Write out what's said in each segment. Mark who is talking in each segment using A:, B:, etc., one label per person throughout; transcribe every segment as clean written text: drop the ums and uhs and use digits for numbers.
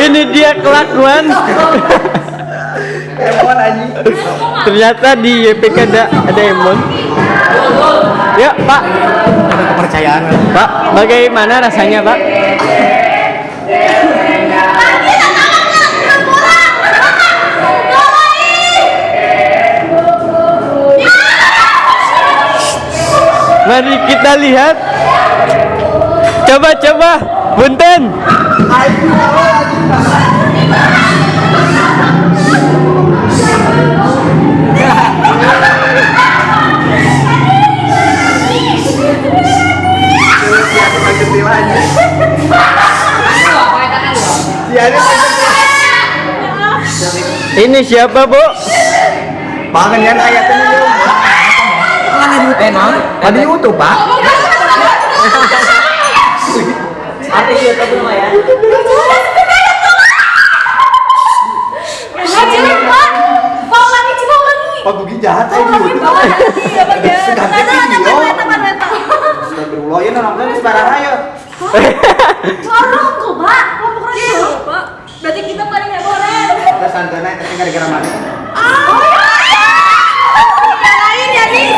A: Ini dia kelakuan.
B: Emon anjing.
A: Ternyata di YPK ada Emon. Ya Pak.
B: Ada kepercayaan.
A: Pak, bagaimana rasanya Pak? Mari kita lihat. Coba, Bunten. Ini siapa, Bu?
B: Pangan yan ayatnya nih. Ada YouTube, Pak. Artis YouTube lumayan. Pak Gugi jahat aja di YouTube. Seganti video. Astagfirullah, ya nonton sebarang ayo.
C: Orang kok, Pak. Kelompok radio, Pak. Berarti kita paling nggak boleh.
B: Kita santana tapi gara-gara mana?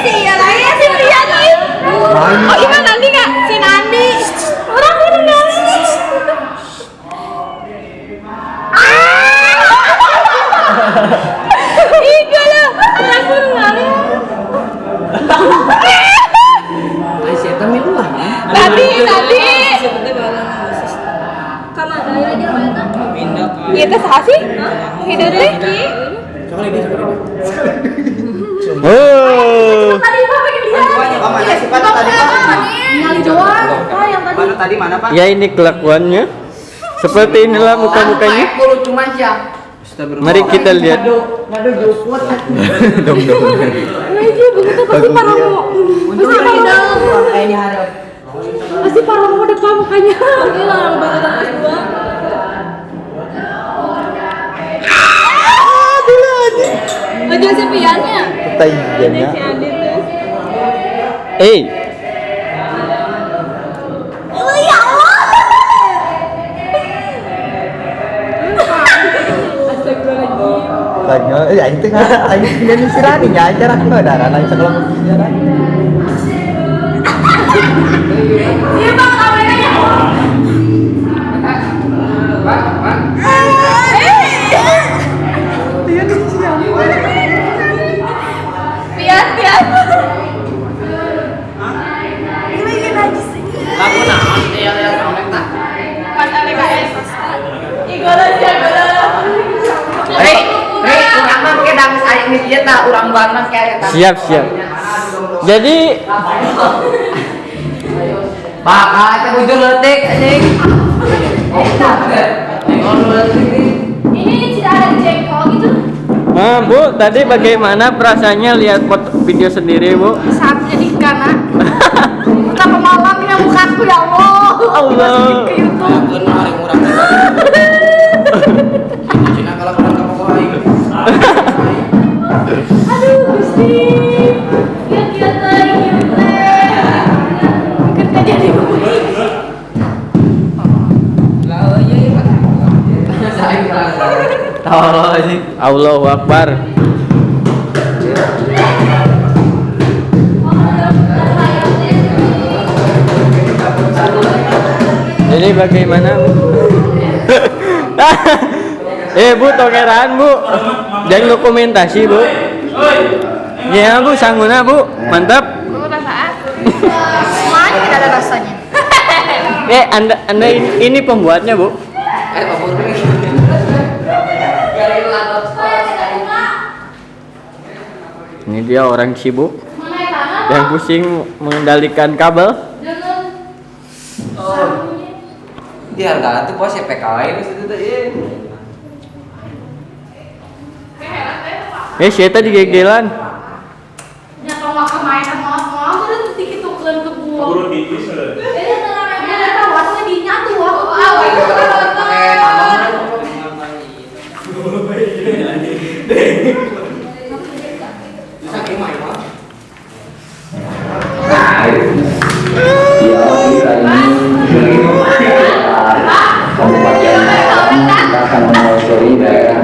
C: Ya lain si Pria lain. Oh gimana Nandi nggak? Si Nandi. Orang Nandi. Iya lah. Orang Nandi.
B: Aisyah tamil lah.
C: Nandi. Kamana ya aja mana? Iya teh saha sih? Hideung teh.
A: Oh.
C: Tadi Pak pengen lihat.
B: Pak mana sih Pak tadi Pak?
C: Nyali doang. Pak yang tadi.
B: Mana tadi mana Pak?
A: Ya ini kelakuannya. Seperti inilah muka-mukanya.
D: Lucu manja.
A: Mari kita lihat.
D: Ngadu jukut.
A: Dong.
C: Aja begitu pasti Paromo. Pasti Paromo.
D: Kayaknya harap.
C: Pasti Paromo depan mukanya. Gila, banget kedua. Aja si Piannya.
A: Pertanyaannya.
C: Si Andi tuh. Oh ya Allah. Astagfirullahaladzim.
B: Tanya, ya itu kan, ayo ini sirani ya acara kita darah lain sekolah sejarah.
C: Iya Bang, kameranya. Pian. Ini lagi sih.
D: Aku naon dia yang ngomong tak.
C: Pas LKS. Igolan.
D: Urang mah ke dang saya ini ieu tah urang banget kayak eta.
A: Siap. Jadi
D: Bakal eta bujur leutik anjing.
C: Ini tidak ada jengkol gitu.
A: Bu, tadi bagaimana perasaannya lihat video sendiri, Bu?
C: Saat jadi kana. Betapa malamnya mukaku ya Allah.
A: Allah.
C: Ke YouTube.
D: Ampun hari urang. Cina kalau kamu kau
C: Aduh, Gusti. Kiat teh. Mungkin kan jadi
D: Lah iya Pak. Saya
A: Tahu sih. Allahu Akbar. Jadi bagaimana, Bu? Bu, tokeran, Bu. Jangan dokumentasi, Bu. Ya, Bu, sangguna, Bu. Mantap.
C: perasaan. Semuanya tidak ada rasanya.
A: Anda ini pembuatnya, Bu. Ini dia orang sibuk yang pusing mengendalikan kabel.
D: Di harga tuh pos PKW geus itu teh.
A: Saya tadi gegelan.
C: Ya kalau nggak kemainan mau udah dikit tuh ke buah.
E: Buru tipis lah.
C: Ini ada warnanya dinyatu wah.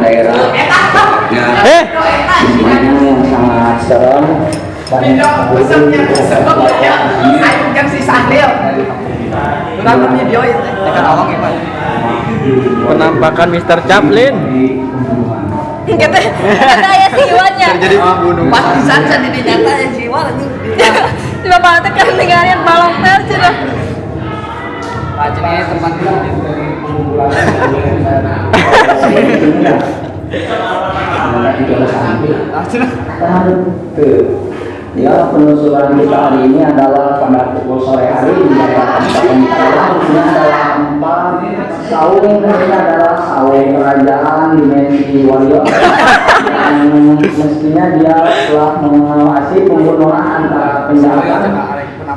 E: daerah
A: Eh,
E: yang sangat serem dan
D: Ayam si Sahril. Udah video itu.
B: Tekan awang ya, Pak.
A: penampakan Mr. Chaplin.
C: Kata ya siwanya.
B: Terjadi pembunuhan.
D: Pas pisan jadi nyata yang jiwa lagi.
C: Coba Pak tekan tinggalin balong pel sudah.
D: Rajinnya teman
E: Ya, penelusuran kita hari ini adalah pada pukul sore hari di daerah Kabupaten Karawang. Ini adalah 4 saung, ini adalah saung kerajaan dimensi warrior yang mestinya dia telah mengawasi pembunuhan antara penjahat,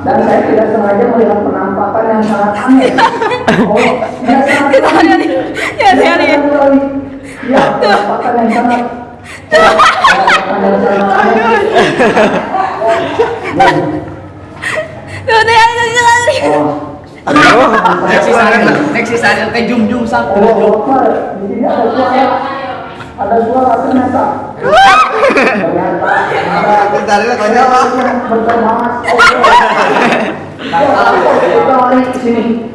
E: dan saya tidak sengaja melihat penampakan yang sangat aneh. Oh, ya sangat aneh.
C: Ya sekali.
E: Ya, penampakan yang sangat penampakan yang sangat aneh.
C: Tuh teh ada sekali.
D: Next Sahril teh jum satu.
E: Di sini ada suara ternyata.
B: Bentar lah konyol.
E: Bertemas. Kita lari ke sini.